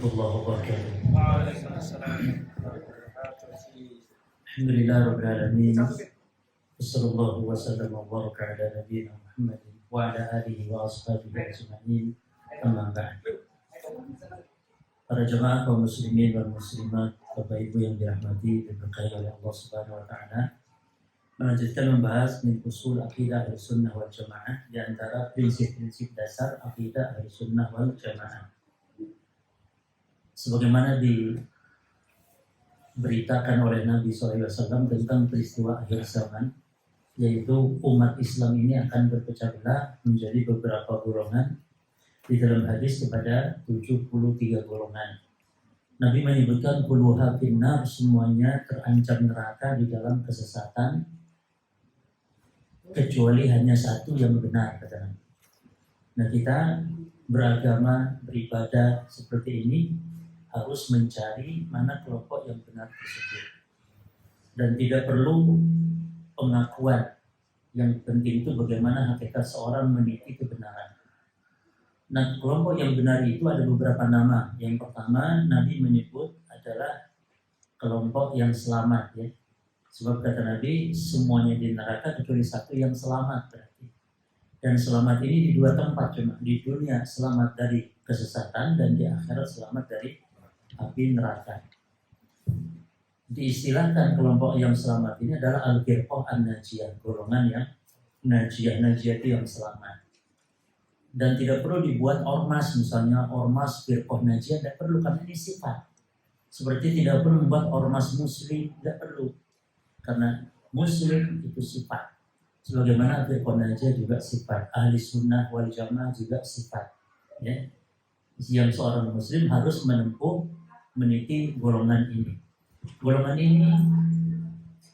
warahmatullahi wabarakatuh. Waalaikumsalam. Alhamdulillah rabbil alamin. Wassallallahu wasallam wa baraka ala nabiyyina Muhammadin wa ala alihi wa ashabihi ajma'in. Amma ba'd. Para jemaah kaum muslimin dan muslimat, Bapak Ibu yang dirahmati dan berkahi oleh Allah Subhanahu wa taala, melanjutkan membahas min usul akidah Ahlussunnah wal Jamaah, di antara prinsip-prinsip dasar akidah Ahlussunnah wal Jamaah. Sebagaimana diberitakan oleh Nabi SAW tentang peristiwa akhir zaman, yaitu umat Islam ini akan berpecah belah menjadi beberapa golongan. Di dalam hadis kepada 73 golongan. Nabi menyebutkan kulluha finnar, semuanya terancam neraka di dalam kesesatan, kecuali hanya satu yang benar, kata Nabi. Nah, kita beragama, beribadah seperti ini harus mencari mana kelompok yang benar tersebut. Dan tidak perlu pengakuan. Yang penting itu bagaimana hakikat seorang meniti kebenaran. Nah, kelompok yang benar itu ada beberapa nama. Yang pertama, Nabi menyebut adalah kelompok yang selamat, ya. Sebab kata Nabi, semuanya di neraka kecuali satu yang selamat berarti. Dan selamat ini di dua tempat, cuma di dunia selamat dari kesesatan dan di akhirat selamat dari api neraka. Diistilahkan kelompok yang selamat ini adalah al-firqah an-najiyah, golongan yang najiyah itu yang selamat. Dan tidak perlu dibuat ormas, misalnya ormas firqah najiyah, tidak perlu, karena ini sifat. Seperti tidak perlu membuat ormas muslim, tidak perlu, karena muslim itu sifat. Sebagaimana firqah najiyah juga sifat, ahli sunnah wal jamaah juga sifat, ya. Yang seorang muslim harus menempuh meniti golongan ini. Golongan ini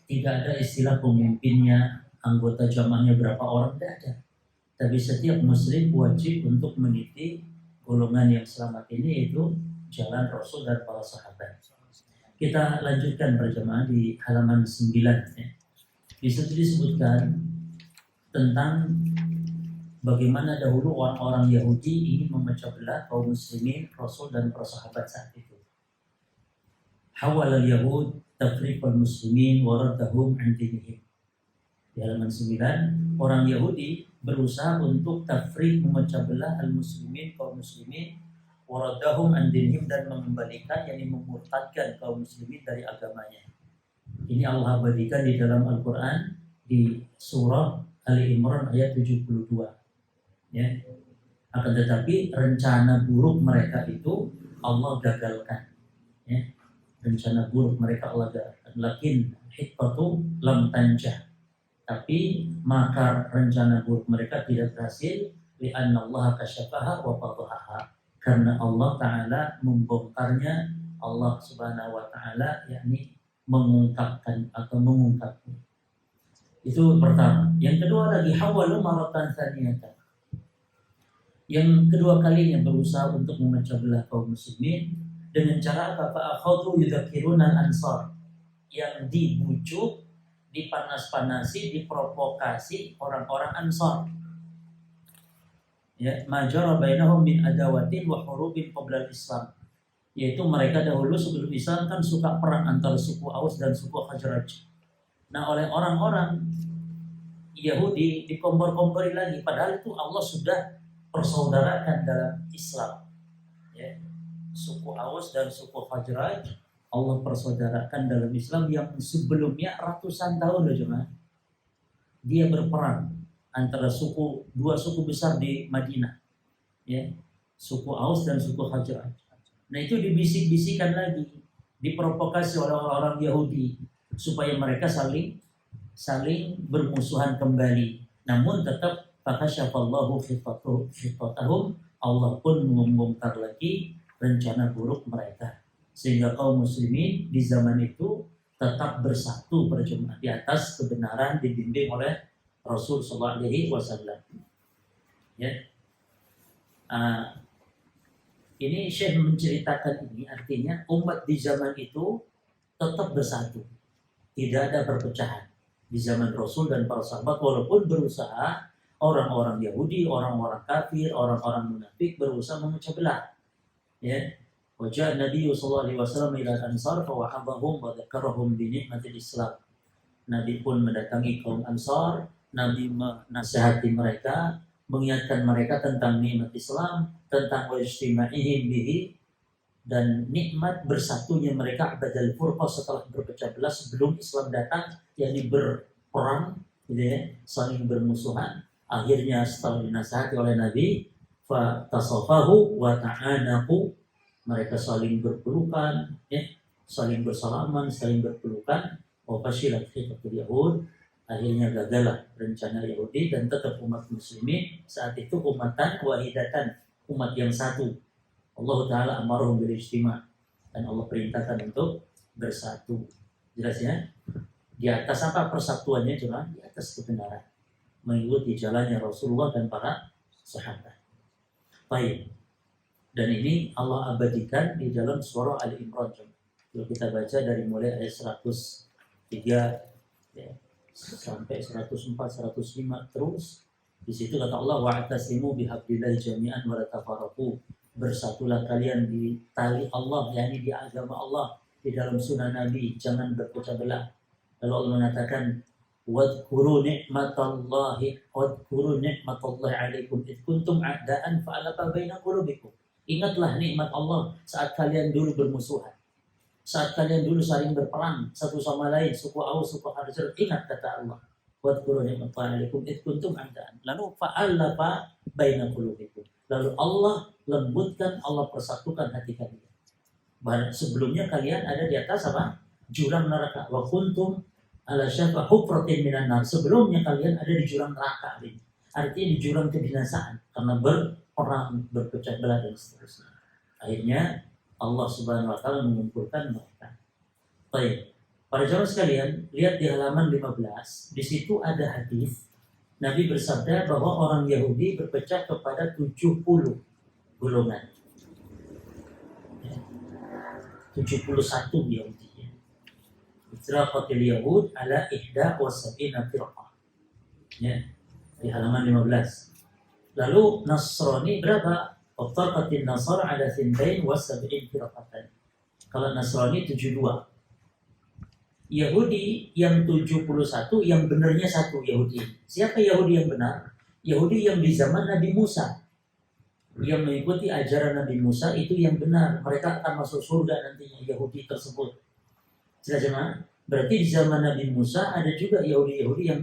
tidak ada istilah pemimpinnya, anggota jamaahnya berapa orang, tidak ada. Tapi setiap muslim wajib untuk meniti golongan yang selamat ini, yaitu jalan Rasul dan para sahabat. Kita lanjutkan berjamaah di halaman 9, ya. Di situ disebutkan tentang bagaimana dahulu orang-orang Yahudi ingin memecah belah kaum muslimin, Rasul dan para sahabat saat itu. Hawal al-Yahud tafriqal muslimin wa raddahum an dinihim. Di halaman 9, orang Yahudi berusaha untuk tafriq, memecah belah al-muslimin, kaum muslimin, wa raddahum an dinihim, dan mengembalikan, yakni memurtadkan kaum muslimin dari agamanya. Ini Allah abadikan di dalam Al-Quran di surah Ali Imran ayat 72. Ya. Akan tetapi rencana buruk mereka itu Allah gagalkan. Ya. Rencana buruk mereka Allah gagalkan. Lakin hikmatu lam tanjah. Tapi maka rencana buruk mereka tidak berhasil, li'anna Allah kasyafaha wa fadhaha, karena Allah Ta'ala membongkarnya, Allah Subhanahu wa Ta'ala yakni mengungkapkan atau mengungkapnya. Itu pertama. Yang kedua lagi, hawalu maratan tsaniyatan. Yang kedua kalinya berusaha untuk memecah belah kaum muslimin dengan cara apa? Fa'akhadhu yudzakkiruna al-ansar, yang dibujuk, dipanas-panasi, diprovokasi orang-orang Ansar. Ya, majara bainahum min adawatin wa hurubin qabla al-Islam. Yaitu mereka dahulu sebelum Islam kan suka perang antara suku Aus dan suku Khazraj. Nah, oleh orang-orang Yahudi dikompor-kompori lagi, padahal itu Allah sudah persaudarakan dalam Islam. Ya. Suku Aus dan suku Khazraj Allah persaudarakan dalam Islam yang sebelumnya ratusan tahun loh jemaah. Dia berperang antara dua suku besar di Madinah, ya, suku Aus dan suku Khazraj. Nah, itu dibisik-bisikan lagi, diprovokasi oleh orang-orang Yahudi supaya mereka saling bermusuhan kembali. Namun tetap fakasyafallahu khifatahum, Allah pun membongkar lagi rencana buruk mereka. Sehingga kaum muslimin di zaman itu tetap bersatu berjemaah di atas kebenaran, dibimbing oleh Rasul sallallahu alaihi wasallam. Ya. Ini Syekh menceritakan ini, artinya umat di zaman itu tetap bersatu. Tidak ada perpecahan di zaman Rasul dan para sahabat, walaupun berusaha orang-orang Yahudi, orang-orang kafir, orang-orang munafik berusaha memecah belah. Ya. Wajah Nabi sallallahu alaihi wasallam ila Ansar fa wa'adhahum wa dzakarahum bi ni'matil Islam. Nabi pun mendatangi kaum Ansar, Nabi menasihati mereka, mengingatkan mereka tentang nikmat Islam, tentang wajtima'ihim bihi, dan nikmat bersatunya mereka badal furqah setelah berpecah belah sebelum Islam datang, yakni berperang, gitu ya, saling bermusuhan. Akhirnya setelah dinasihati oleh Nabi, fa tasafahu wa ta'anaku, mereka saling berpelukan, ya, saling bersalaman, saling berpelukan. Fashilat khitatul Yahud, akhirnya gagallah rencana Yahudi dan tetap umat muslimin saat itu umatan wahidatan, umat yang satu. Allah Ta'ala amaruhum bil ijtima', dan Allah perintahkan untuk bersatu. Jelas ya? Di atas apa persatuannya? Cuma di atas kebenaran, mengikuti jalannya Rasulullah dan para sahabat. Baik. Dan ini Allah abadikan di dalam surah Al-Imran. Kalau kita baca dari mulai ayat 103 ya, sampai 104, 105 terus. Di situ kata Allah, wa'tasimu bihablillahi jami'an wa la tafarraqu. Bersatulah kalian di tali Allah, yakni di agama Allah, di dalam sunnah Nabi, jangan berpecah belah. Lalu Allah mengatakan, wadhkuru ni'matallahi alaikum id kuntum a'daan fa'alafa baina qulubikum. Ingatlah nikmat Allah saat kalian dulu bermusuhan, saat kalian dulu saling berperang satu sama lain, suku Aus, suku Khazraj. Ingat kata Allah, wadhkuru ni'matallahi alaikum id kuntum a'daan, lalu fa'alafa baina qulubikum. Lalu Allah lembutkan, Allah persatukan hati kalian. Sebelumnya kalian ada di atas apa? Jurang neraka. Wa kuntum ala syafa hufratin minan nar. Sebelumnya kalian ada di jurang neraka ini. Artinya di jurang kebinasaan karena berperang, berpecah belah dan seterusnya. Akhirnya Allah Subhanahu wa taala mengumpulkan mereka. Baik. Para jamaah sekalian, lihat di halaman 15. Di situ ada hadis Nabi bersabda bahwa orang Yahudi berpecah kepada 70 golongan. 71 Yahudi. Itraqatil Yahud ala ihda wa sab'ina firqah. Ya, di halaman 15. Lalu Nasrani berapa? Itraqatil Nasar ala thintain wa sab'in firqatan. Kalau Nasrani 72. Yahudi yang 71, yang benarnya satu Yahudi. Siapa Yahudi yang benar? Yahudi yang di zaman Nabi Musa, yang mengikuti ajaran Nabi Musa, itu yang benar. Mereka akan masuk surga nantinya, Yahudi tersebut. Jelas jemaah? Berarti di zaman Nabi Musa ada juga Yahudi-Yahudi yang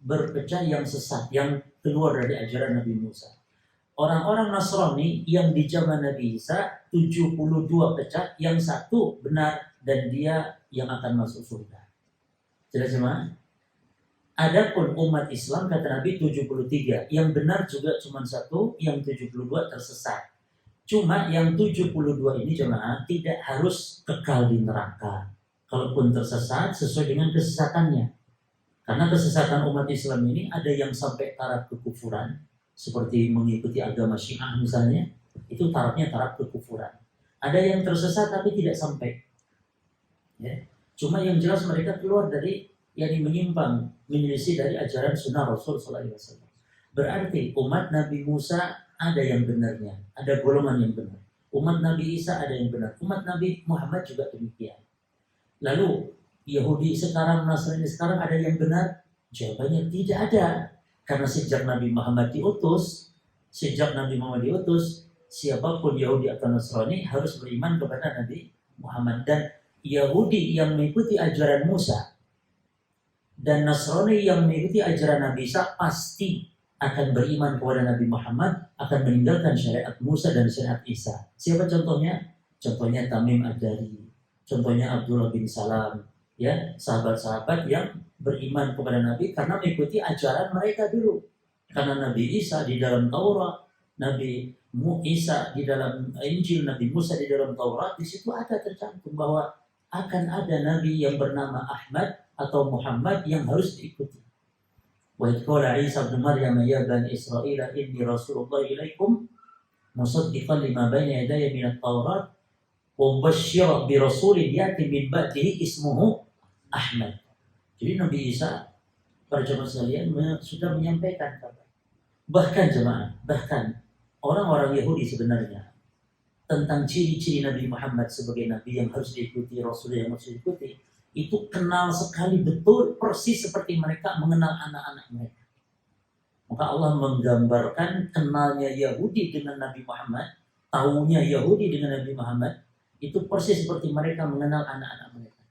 berpecah, yang sesat, yang keluar dari ajaran Nabi Musa. Orang-orang Nasrani yang di zaman Nabi Isa 72 pecah, yang satu benar dan dia yang akan masuk surga. Jelas jemaah? Adapun umat Islam kata Nabi 73, yang benar juga cuma satu, yang 72 tersesat. Cuma yang 72 ini jemaah tidak harus kekal di neraka. Kalaupun tersesat sesuai dengan kesesatannya. Karena kesesatan umat Islam ini ada yang sampai taraf kekufuran, seperti mengikuti agama Syiah misalnya, itu tarafnya taraf kekufuran. Ada yang tersesat tapi tidak sampai. Ya. Cuma yang jelas mereka keluar dari, yang menyimpang, menyelisih dari ajaran sunnah Rasul SAW. Berarti umat Nabi Musa ada yang benarnya, ada golongan yang benar. Umat Nabi Isa ada yang benar. Umat Nabi Muhammad juga demikian. Lalu Yahudi sekarang, Nasrani sekarang ada yang benar? Jawabannya tidak ada. Karena sejak Nabi Muhammad diutus, siapapun Yahudi atau Nasrani harus beriman kepada Nabi Muhammad. Dan Yahudi yang mengikuti ajaran Musa dan Nasrani yang mengikuti ajaran Nabi Isa pasti akan beriman kepada Nabi Muhammad, akan meninggalkan syariat Musa dan syariat Isa. Siapa contohnya? Contohnya Tamim Ad-Dari, contohnya Abdullah bin Salam, ya, sahabat-sahabat yang beriman kepada Nabi karena mengikuti ajaran mereka dulu. Karena Nabi Isa di dalam Taurat, Nabi Isa di dalam Injil, Nabi Musa di dalam Taurat, di situ ada tercantum bahwa akan ada Nabi yang bernama Ahmad atau Muhammad yang harus diikuti. Wa qala Isa bin Maryam ya bani Israil inni rasulullah ilaikum musaddiqan lima bayna yadayya min at-Taurat wa mubashshiran bi rasulin ya'ti min ba'dihi ismuhu Ahmad. Jadi Nabi Isa, para jemaah sekalian, sudah menyampaikan kabar. Bahkan jemaah, bahkan orang-orang Yahudi sebenarnya tentang ciri-ciri Nabi Muhammad sebagai Nabi yang harus diikuti, Rasul yang harus diikuti, itu kenal sekali betul persis seperti mereka mengenal anak-anak mereka. Maka Allah menggambarkan kenalnya Yahudi dengan Nabi Muhammad, tahunya Yahudi dengan Nabi Muhammad, itu persis seperti mereka mengenal anak-anak mereka.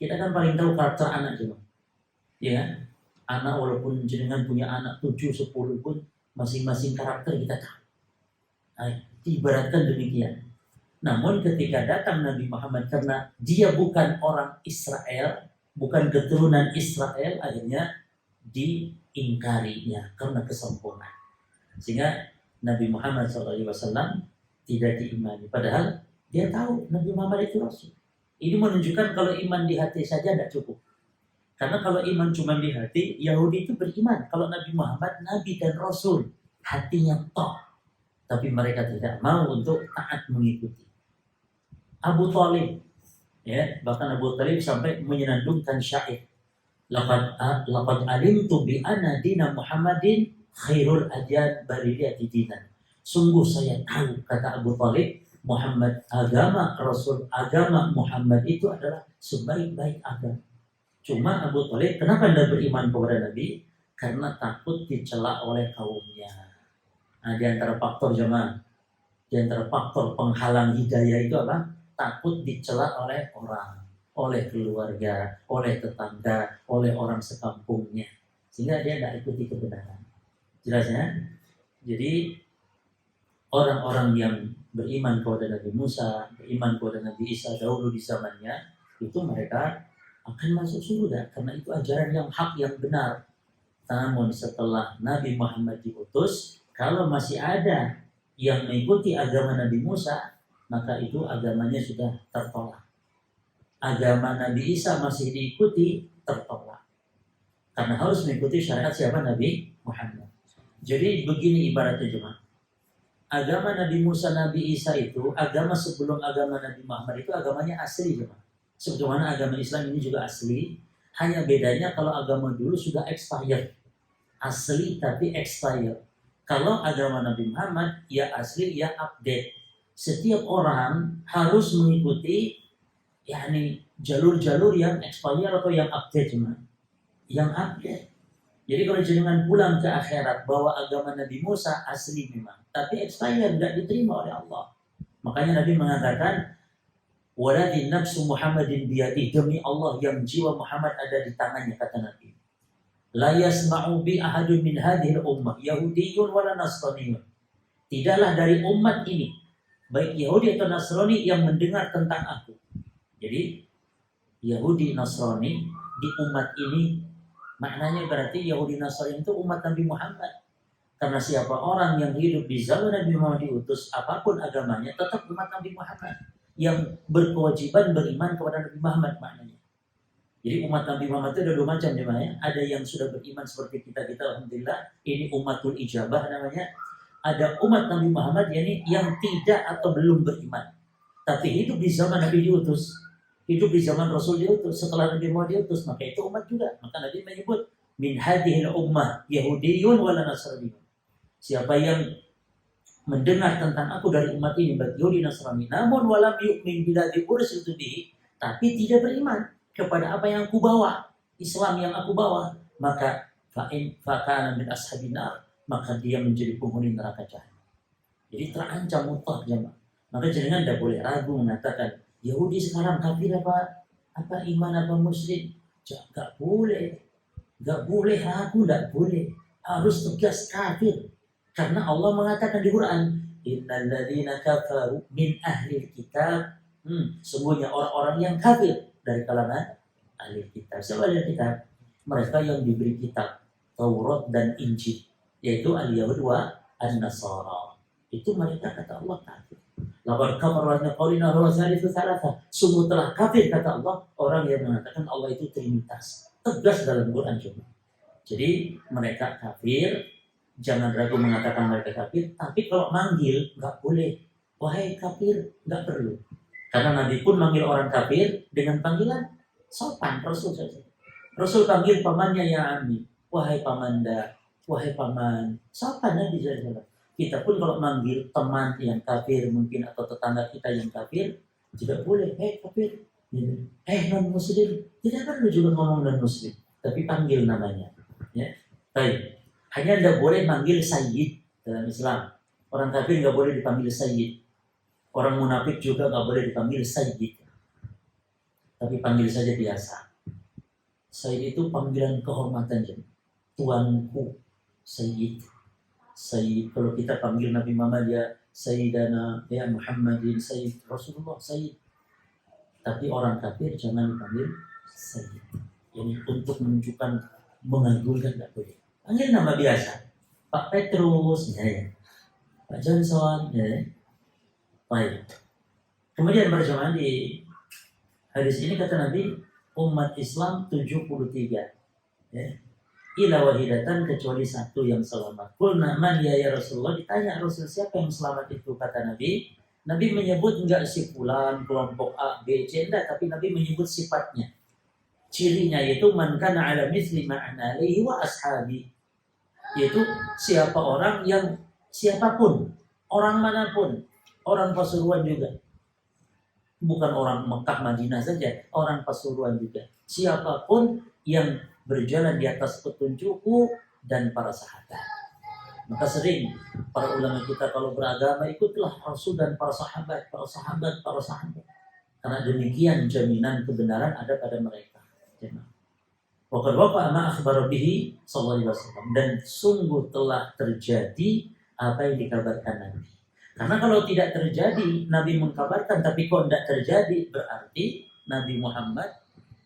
Kita kan paling tahu karakter anak juga. Ya, anak walaupun jenengan punya anak 7, 10 pun masing-masing karakter kita tahu. Nah, diibaratkan demikian. Namun ketika datang Nabi Muhammad karena dia bukan orang Israel, bukan keturunan Israel, akhirnya diingkarinya karena kesempurnaan. Sehingga Nabi Muhammad SAW tidak diimani. Padahal dia tahu Nabi Muhammad itu Rasul. Ini menunjukkan kalau iman di hati saja tidak cukup. Karena kalau iman cuma di hati, Yahudi itu beriman. Kalau Nabi Muhammad, Nabi dan Rasul, hatinya tok. Tapi mereka tidak mau untuk taat mengikuti. Abu Thalib, ya, bahkan Abu Thalib sampai menyenandungkan syair. Laqad alimtu bi anna dina Muhammadin khairul adyan bariyati dinan. Sungguh saya tahu, kata Abu Thalib, Muhammad agama Rasul, agama Muhammad itu adalah sebaik-baik agama. Cuma Abu Thalib kenapa tidak beriman kepada Nabi? Karena takut dicela oleh kaumnya. Nah, di antara faktor jemaah, di antara faktor penghalang hidayah itu apa? Takut dicela oleh orang, oleh keluarga, oleh tetangga, oleh orang sekampungnya, sehingga dia tidak ikuti kebenaran. Jelasnya? Jadi orang-orang yang beriman kepada Nabi Musa, beriman kepada Nabi Isa dahulu di zamannya, itu mereka akan masuk surga karena itu ajaran yang hak, yang benar. Namun setelah Nabi Muhammad diutus, kalau masih ada yang mengikuti agama Nabi Musa, maka itu agamanya sudah tertolak. Agama Nabi Isa masih diikuti, tertolak. Karena harus mengikuti syariat siapa? Nabi Muhammad. Jadi begini ibaratnya cuma. Agama Nabi Musa, Nabi Isa itu, agama sebelum agama Nabi Muhammad itu agamanya asli cuma. Sebagaimana agama Islam ini juga asli, hanya bedanya kalau agama dulu sudah expired. Asli tapi expired. Kalau agama Nabi Muhammad, ya asli, ya update. Setiap orang harus mengikuti yakni jalur-jalur yang expired atau yang update cuma. Yang update. Jadi kalau jenengan pulang ke akhirat bawa agama Nabi Musa asli memang, tapi expired, tidak diterima oleh Allah. Makanya Nabi mengatakan, "Waladhi nafsu Muhammadin biyadih," demi Allah yang jiwa Muhammad ada di tangannya, kata Nabi. "La yasma'u bi ahadun min hadhil ummah yahudiyyun wala nasraniyyun." Tidaklah dari umat ini, baik Yahudi atau Nasrani, yang mendengar tentang aku. Jadi Yahudi Nasrani di umat ini, maknanya berarti Yahudi Nasrani itu umat Nabi Muhammad. Karena siapa orang yang hidup di zaman Nabi Muhammad diutus, apapun agamanya, tetap umat Nabi Muhammad yang berkewajiban beriman kepada Nabi Muhammad maknanya. Jadi umat Nabi Muhammad itu ada dua macam namanya. Ada yang sudah beriman seperti kita alhamdulillah, ini umatul ijabah namanya. Ada umat Nabi Muhammad yang tidak atau belum beriman, tapi hidup di zaman Nabi diutus, hidup di zaman Rasul diutus, setelah Nabi Muhammad diutus, maka itu umat juga. Maka Nabi menyebut min hadhil ummah yahudiyyun wala nasraniyyun. Siapa yang mendengar tentang aku dari umat ini, baik Yahudi Nasrani, namun walam yu'min bila diursiltu bihi, tapi tidak beriman kepada apa yang aku bawa, Islam yang aku bawa, maka fa'in fakana min ashabin nar, maka dia menjadi penghuni neraka jahanam. Jadi terancam mutlak jemaah. Maka jangan tidak boleh ragu mengatakan Yahudi sekarang kafir apa iman apa muslim. Enggak boleh. Enggak boleh ragu, enggak boleh. Harus tegas kafir. Karena Allah mengatakan di Quran, innal ladzina kafaru min ahli kitab, sungguhnya orang-orang yang kafir dari kalangan ahli kitab. Siapa ahli kitab? Mereka yang diberi kitab Taurat dan Injil, yaitu al-Yahud wa an-Nasara. Itu mereka kata Allah kafir. Laqad kafara alladziina qalu inna Allaha thalithu tsalatsa. Sungguh telah kafir kata Allah orang yang mengatakan Allah itu trinitas. Tegas dalam Quran juga. Jadi mereka kafir. Jangan ragu mengatakan mereka kafir, tapi kalau manggil nggak boleh. Wahai kafir, nggak perlu. Karena Nabi pun manggil orang kafir dengan panggilan sopan. Rasul panggil pamannya ya Ami, wahai pamanda, wahai paman. Sopan Nabi SAW. Kita pun kalau manggil teman yang kafir mungkin atau tetangga kita yang kafir, tidak boleh, kafir, non muslim, tidak perlu juga ngomong non muslim, tapi panggil namanya. Ya, baik. Hanya tidak boleh manggil sayyid dalam Islam. Orang kafir nggak boleh dipanggil sayyid. Orang munafik juga nggak boleh dipanggil sayyid. Tapi panggil saja biasa. Sayyid itu panggilan kehormatan, tuanku, sayyid. Sayyid, kalau kita panggil Nabi Muhammad ya Sayyidana ya Muhammadin, Sayyid Rasulullah, Sayyid. Tapi orang kafir jangan dipanggil sayyid. Ini untuk menunjukkan mengagungkan, tidak boleh. Panggil nama biasa, Pak Petrus, ya. Pak Johnson, ya. Baik. Kemudian berjamaah di hadis ini kata Nabi, umat Islam 73. Ya. Ila wahidatan, kecuali satu yang selamat. Qulna man ya Rasulullah, ditanya Rasul siapa yang selamat itu, kata Nabi. Nabi menyebut enggak si fulan, kelompok A, B, C, enggak, tapi Nabi menyebut sifatnya. Cirinya itu man kana ala mithli ma ana alaihi wa ashabi. Yaitu siapa orang yang siapapun, orang manapun, orang Pasuruan juga. Bukan orang Mekah Madinah saja, orang Pasuruan juga. Siapapun yang berjalan di atas petunjukku dan para sahabat. Maka sering para ulama kita kalau beragama ikutlah Rasul dan para sahabat, para sahabat, para sahabat. Karena demikian jaminan kebenaran ada pada mereka. Waqad waqa'a ma akhbara bihi sallallahu alaihi wasallam, dan sungguh telah terjadi apa yang dikabarkan Nabi. Karena kalau tidak terjadi, Nabi mengkabarkan tapi kok tidak terjadi, berarti Nabi Muhammad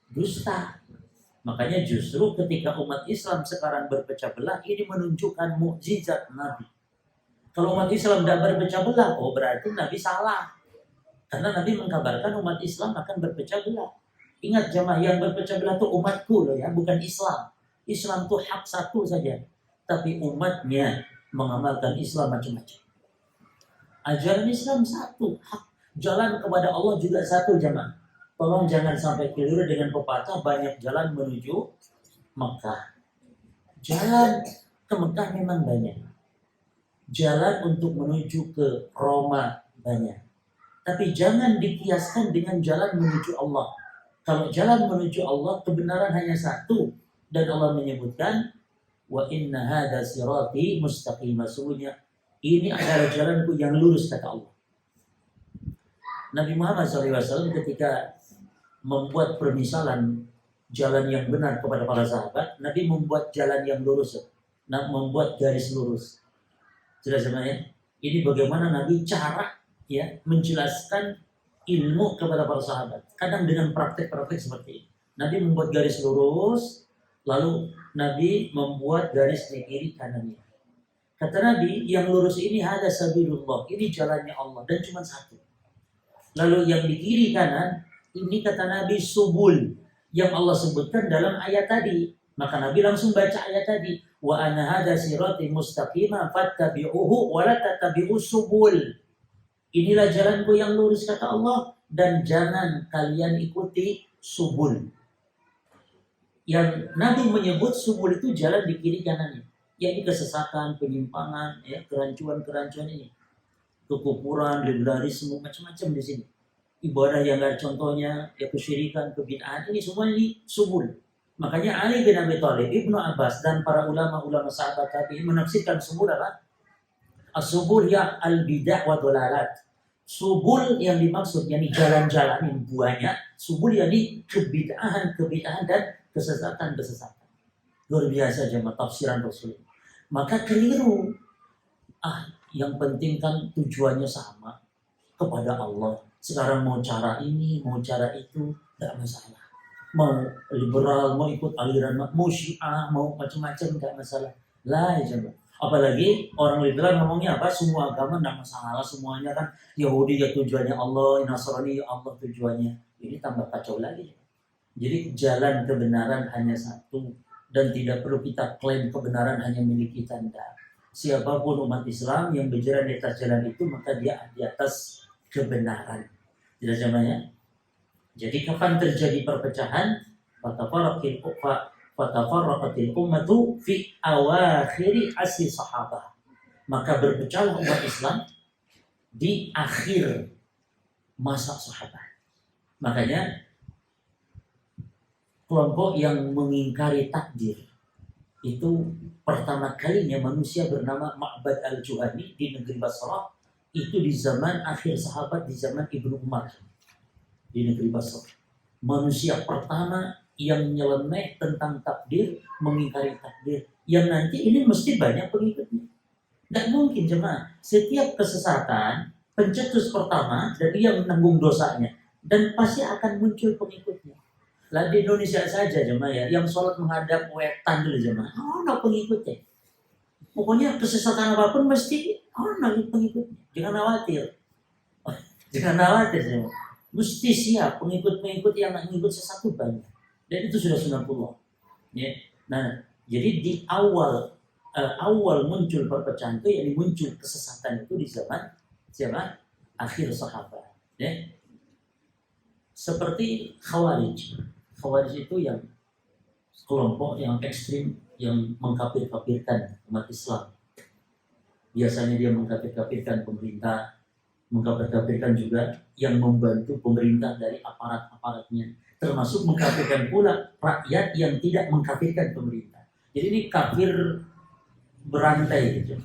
dusta. Makanya justru ketika umat Islam sekarang berpecah belah, ini menunjukkan mukjizat Nabi. Kalau umat Islam tidak berpecah belah, oh berarti Nabi salah. Karena Nabi mengkabarkan umat Islam akan berpecah belah. Ingat jemaah, yang berpecah belah itu umatku loh ya, bukan Islam. Islam itu hak satu saja, tapi umatnya mengamalkan Islam macam-macam. Ajaran Islam satu, hak jalan kepada Allah juga satu jemaah. Tolong jangan sampai keliru dengan pepatah banyak jalan menuju Mekah. Jalan ke Mekah memang banyak. Jalan untuk menuju ke Roma banyak. Tapi jangan dikiaskan dengan jalan menuju Allah. Kalau jalan menuju Allah, kebenaran hanya satu. Dan Allah menyebutkan, wa inna hadha sirati mustaqim. Sesungguhnya ini adalah jalanku yang lurus, kata Allah. Nabi Muhammad SAW ketika membuat permisalan jalan yang benar kepada para sahabat, Nabi membuat jalan yang lurus, membuat garis lurus. Jelas sebenarnya, ini bagaimana Nabi cara ya menjelaskan ilmu kepada para sahabat. Kadang dengan praktek-praktek seperti ini. Nabi membuat garis lurus, lalu Nabi membuat garis di kiri kanannya. Kata Nabi, yang lurus ini ada sabilullah, ini jalannya Allah dan cuma satu. Lalu yang di kiri kanan, ini kata Nabi subul, yang Allah sebutkan dalam ayat tadi. Maka Nabi langsung baca ayat tadi, wa anna hadza sirati mustaqima fattabi'uhu wa la tattabi'us subul. Inilah jalanku yang lurus, kata Allah, dan jangan kalian ikuti subul. Yang Nabi menyebut subul itu jalan di kiri kanannya. Yakni kesesatan, penyimpangan, ya, kerancuan-kerancuan ini. Kekufuran, liberalisme, macam-macam di sini. Ibadah yang ada contohnya, ya kesyirikan, kebid'ahan, ini semua ini subul. Makanya Ali bin Abi Thalib, Ibnu Abbas, dan para ulama-ulama sahabat tadi menafsirkan subul apa? As-subul ya al-bid'ah wa dhalalat. Subul yang dimaksud yakni jalan-jalan yang banyak, subul yakni kebid'ahan dan kesesatan. Luar biasa jemaah tafsiran Rasul. Maka keliru. Yang penting kan tujuannya sama kepada Allah. Sekarang mau cara ini, mau cara itu, tidak masalah. Mau liberal, mau ikut aliran, mau Syiah, mau macam-macam, tidak masalah. Lah ya jemaah. Apalagi orang liberal ngomongnya apa? Semua agama tidak masalah, semuanya kan Yahudi ya tujuannya Allah, Nasrani ya Allah tujuannya. Ini tambah kacau lagi. Jadi jalan kebenaran hanya satu dan tidak perlu kita klaim kebenaran hanya milik kita. Tidak. Siapapun umat Islam yang berjalan di atas jalan itu maka dia di atas kebenaran. Tidak namanya. Jadi kapan terjadi perpecahan? Fatafarraqatil ummatu fi awakhiri asri sahabah. Maka berpecahlah umat Islam di akhir masa sahabat. Makanya kelompok yang mengingkari takdir itu pertama kalinya manusia bernama Ma'bad al-Juhani di negeri Basrah, itu di zaman akhir sahabat, di zaman Ibnu Umar di negeri Basrah. Manusia pertama yang nyeleneh tentang takdir, mengingkari takdir, yang nanti ini mesti banyak pengikutnya. Tidak mungkin jemaah, setiap kesesatan pencetus pertama dari yang menanggung dosanya, dan pasti akan muncul pengikutnya. Lah di Indonesia saja jemaah ya, yang sholat menghadap wetan dulu jemaah, no pengikutnya. Pokoknya kesesatan apapun mesti no pengikutnya. Jangan khawatir, jangan khawatir jemaah. Mesti siap pengikut-pengikut yang mengikut sesat itu banyak. Dan itu sudah 90. Ya. Nah, jadi di awal muncul perpecahan itu, yang muncul kesesatan itu di zaman siapa? Akhir sahabat. Ya. Seperti Khawarij. Khawarij itu yang kelompok yang ekstrim yang mengkafir-kafirkan umat Islam. Biasanya dia mengkafir-kafirkan pemerintah, mengkafir-kafirkan juga yang membantu pemerintah dari aparat-aparatnya, termasuk mengkafirkan pula rakyat yang tidak mengkafirkan pemerintah. Jadi ini kafir berantai gitu.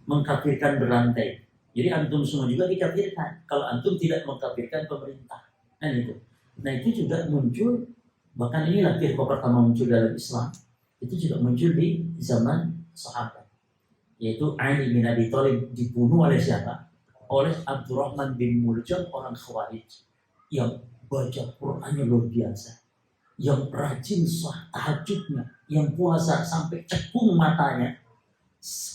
Mengkafirkan berantai. Jadi antum semua juga dikafirkan kalau antum tidak mengkafirkan pemerintah. Nah itu juga muncul, bahkan inilah firqah pertama muncul dalam Islam. Itu juga muncul di zaman sahabat, yaitu Ali bin Abi Thalib dibunuh oleh siapa? Oleh Abdurrahman bin Muljam, orang Khawarij yang baca Qur'annya luar biasa, yang rajin tahajudnya, yang puasa sampai cekung matanya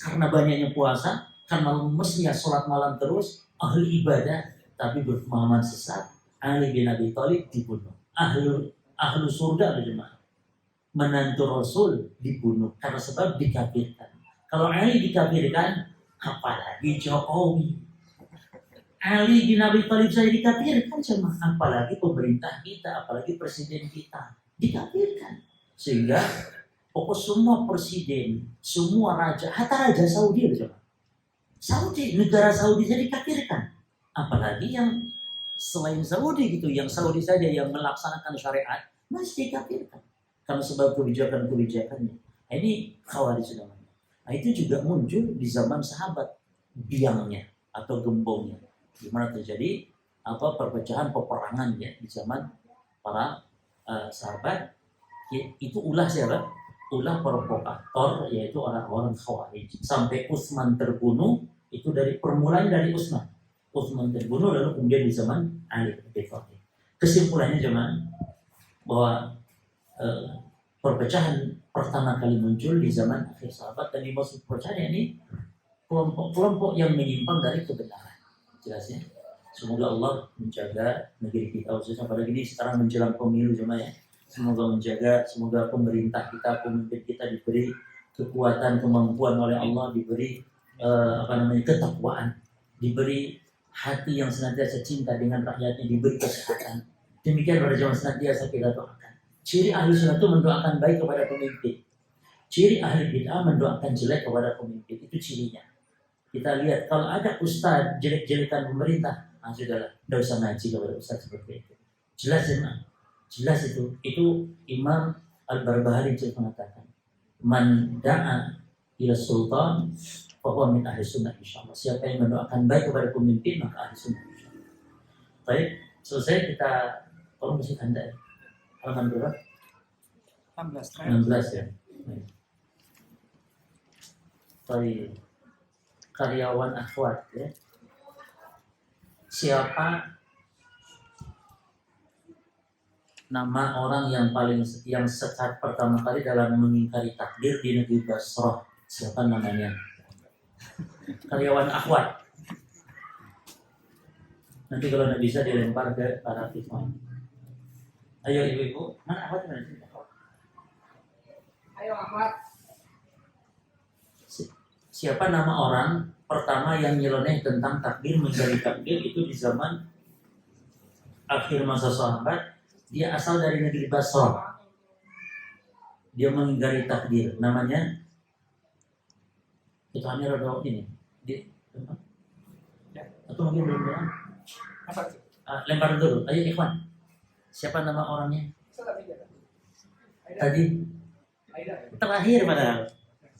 karena banyaknya puasa, karena lemesnya sholat malam terus, ahli ibadah tapi berpemahaman sesat. Ali bin Abi Thalib dibunuh. Ahlu surga berjemaah, menantu Rasul dibunuh karena sebab dikafirkan. Kalau Ali dikafirkan, apalagi Jokowi. Ali bin Abi Thalib saya dikafirkan sama, apalagi pemerintah kita, apalagi presiden kita dikafirkan. Sehingga pokok semua presiden, semua raja, hatta raja Saudi berjemaah, Saudi, negara Saudi saya dikafirkan. Apalagi yang selain Saudi gitu, yang Saudi saja yang melaksanakan syariat masih dikafirkan karena sebab kebijakan-kebijakannya. Nah, ini Khawarij namanya. Nah itu juga muncul di zaman sahabat, biangnya atau gembongnya, di mana terjadi perpecahan, peperangan ya di zaman para sahabat. Itu ulah siapa? Ulah provokator, yaitu orang-orang Khawarij. Sampai Utsman terbunuh itu dari permulaan dari Utsman. Utsman terbunuh lalu kemudian di zaman Ali bin Thalib. Kesimpulannya zaman bahwa perpecahan pertama kali muncul di zaman akhir sahabat, dan dimaksud perpecahan ini kelompok-kelompok yang menyimpang dari kebenaran. Jelasnya. Semoga Allah menjaga negeri kita, khususnya pada gini sekarang menjelang pemilu jemaah ya. Semoga menjaga, semoga pemerintah kita, pemimpin kita diberi kekuatan, kemampuan oleh Allah, diberi ketakwaan, diberi hati yang senantiasa cinta dengan rakyatnya, diberi kesehatan. Demikian pada zaman senantiasa kita doakan. Ciri ahli sunnah itu mendoakan baik kepada pemimpin. Ciri ahli bid'ah mendoakan jelek kepada pemimpin. Itu cirinya. Kita lihat kalau ada ustaz jelek-jelekan pemerintah, sudahlah, tidak usah ngaji kepada ustaz seperti itu. Jelas ya, jelas itu. Itu Imam Al-Barbahari mengatakan, man da'a ila sultan bahwa min ahli sunnah insyaallah. Siapa yang mendoakan baik kepada pemimpin maka ahli sunnah insyaallah. Baik, selesai kita tolong kasih tanda ya. Halaman berapa? 16 ya. Baik. Karyawan akhwat ya. Siapa nama orang yang sekat pertama kali dalam mengingkari takdir di negeri Basrah? Siapa namanya? Karyawan akhwat. Nanti kalau tidak bisa dilempar ke para siswa. Ayo ibu-ibu, mana akhwat? Ayo akhwat. Siapa nama orang pertama yang nyeleneh tentang takdir, mencari takdir itu di zaman akhir masa sahabat? Dia asal dari negeri Basrah. Dia mengingkari takdir. Namanya Itu hanya roda ini. Di Ya. atau mungkin belum bilang. Apa itu? Lempar dulu. Ayo Ikhwan. Siapa nama orangnya? Salah tiga. Tadi Aida. terakhir padahal.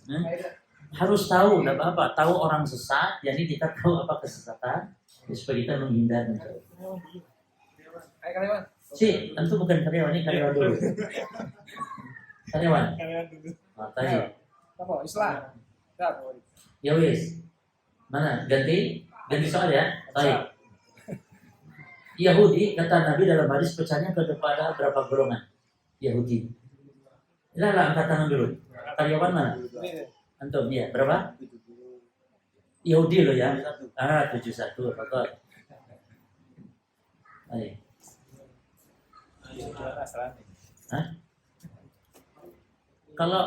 Aida. Harus tahu, tidak apa-apa. Tahu orang sesat, jadi kita tahu apa kesesatan, supaya kita menghindarnya. Ayo karyawan. Si, tentu bukan karyawan, ini karyawan dulu. Karyawan. Karyawan dulu. Tadi. Apa? Islam. Siap. Ya wis. Mana? Ganti soal ya. Baik. Yahudi kata Nabi dalam hadis pecahnya kepada berapa golongan? Yahudi. Lah angkat tangan dulu. Karyawan mana? Antum ya, berapa? Yahudi loh ya. 71. Betul. Baik. Hah? Kalau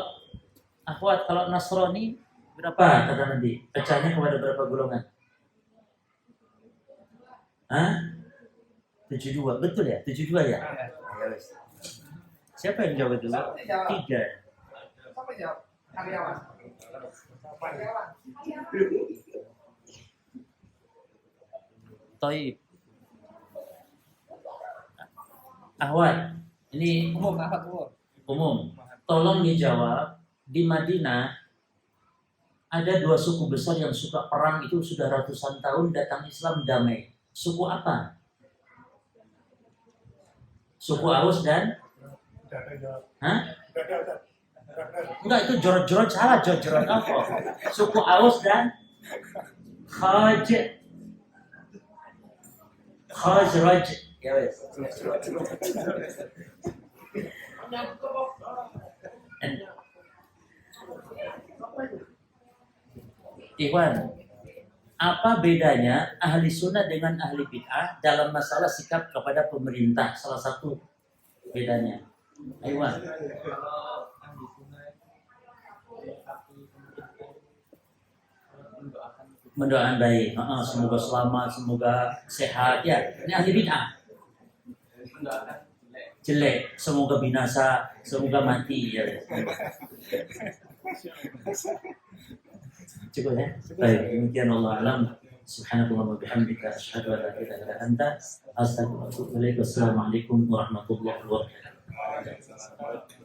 akhwat, kalau Nasrani berapa kata Nabi? Pecahnya kepada berapa golongan? Hah? 72, betul ya? 72 ya? Ya wes. Siapa yang jawab itu? 3. Siapa jawab? Karyawan. Karyawan. Toib. Ahwat, ini Umum, apa umum? umum. Tolong dijawab, di Madinah ada 2 suku besar yang suka perang itu sudah ratusan tahun, datang Islam damai. Suku apa? Suku Aus dan? Hah? Enggak, itu jorot-jorot salah, jorot-jorot apa? Suku Aus dan Khazraj. Ya wes. Ikhwan, apa bedanya ahli sunnah dengan ahli bid'ah dalam masalah sikap kepada pemerintah? Salah satu bedanya. Ikhwan. Mendoakan baik, semoga selamat, semoga sehat ya. Ini ahli bid'ah. Jelek, semoga binasa, semoga mati ya. Cukup ya. Baik, demikian Allah alam. Subhanallah wa bihamdika asyhadu an la ilaha illa anta astaghfiruka wa atubu ilaik. Wassalamualaikum warahmatullahi wabarakatuh.